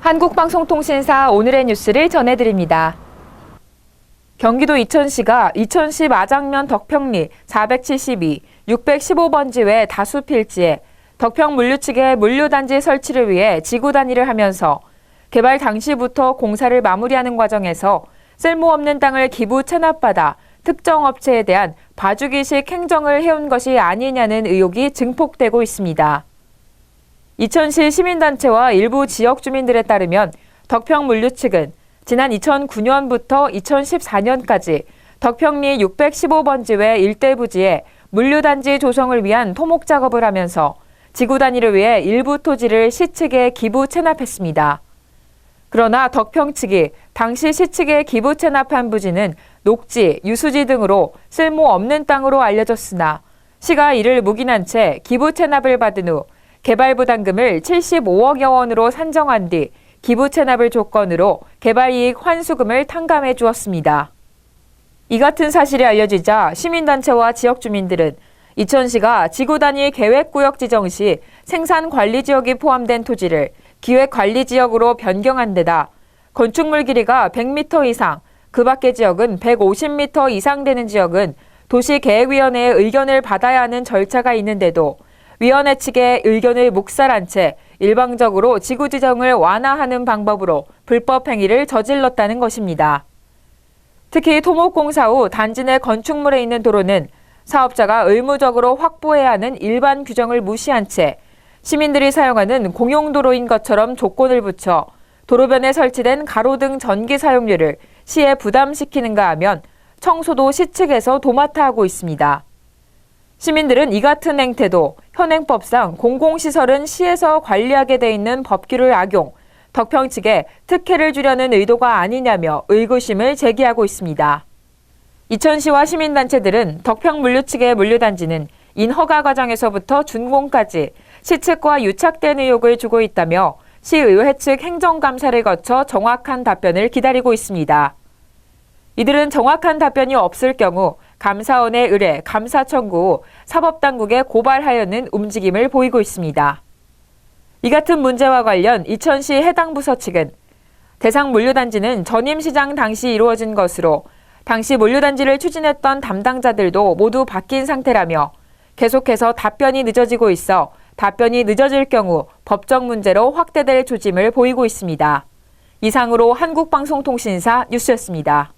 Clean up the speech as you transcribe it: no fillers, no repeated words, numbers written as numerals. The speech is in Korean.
한국방송통신사 오늘의 뉴스를 전해드립니다. 경기도 이천시가 이천시 마장면 덕평리 472, 615번지 외 다수 필지에 덕평 물류 측의 물류단지 설치를 위해 지구 단위를 하면서 개발 당시부터 공사를 마무리하는 과정에서 쓸모없는 땅을 기부 체납받아 특정 업체에 대한 봐주기식 행정을 해온 것이 아니냐는 의혹이 증폭되고 있습니다. 이천시 시민단체와 일부 지역 주민들에 따르면 덕평 물류 측은 지난 2009년부터 2014년까지 덕평리 615번지 외 일대 부지에 물류단지 조성을 위한 토목 작업을 하면서 지구 단위를 위해 일부 토지를 시 측에 기부 체납했습니다. 그러나 덕평 측이 당시 시 측에 기부 체납한 부지는 녹지, 유수지 등으로 쓸모없는 땅으로 알려졌으나 시가 이를 묵인한 채 기부 체납을 받은 후 개발 부담금을 75억여 원으로 산정한 뒤 기부 체납을 조건으로 개발이익 환수금을 탕감해 주었습니다. 이 같은 사실이 알려지자 시민단체와 지역 주민들은 이천시가 지구 단위 계획구역 지정 시 생산관리지역이 포함된 토지를 기획관리지역으로 변경한 데다 건축물 길이가 100m 이상, 그 밖의 지역은 150m 이상 되는 지역은 도시계획위원회의 의견을 받아야 하는 절차가 있는데도 위원회 측의 의견을 묵살한 채 일방적으로 지구 지정을 완화하는 방법으로 불법 행위를 저질렀다는 것입니다. 특히 토목공사 후 단지 내 건축물에 있는 도로는 사업자가 의무적으로 확보해야 하는 일반 규정을 무시한 채 시민들이 사용하는 공용도로인 것처럼 조건을 붙여 도로변에 설치된 가로등 전기 사용료를 시에 부담시키는가 하면 청소도 시 측에서 도맡아 하고 있습니다. 시민들은 이 같은 행태도 현행법상 공공시설은 시에서 관리하게 돼 있는 법규를 악용, 덕평 측에 특혜를 주려는 의도가 아니냐며 의구심을 제기하고 있습니다. 이천시와 시민단체들은 덕평 물류 측의 물류단지는 인허가 과정에서부터 준공까지 시 측과 유착된 의혹을 주고 있다며 시의회 측 행정감사를 거쳐 정확한 답변을 기다리고 있습니다. 이들은 정확한 답변이 없을 경우 감사원에 의뢰, 감사 청구 후 사법당국에 고발하려는 움직임을 보이고 있습니다. 이 같은 문제와 관련 이천시 해당 부서 측은 대상 물류단지는 전임시장 당시 이루어진 것으로 당시 물류단지를 추진했던 담당자들도 모두 바뀐 상태라며 계속해서 답변이 늦어지고 있어 답변이 늦어질 경우 법적 문제로 확대될 조짐을 보이고 있습니다. 이상으로 한국방송통신사 뉴스였습니다.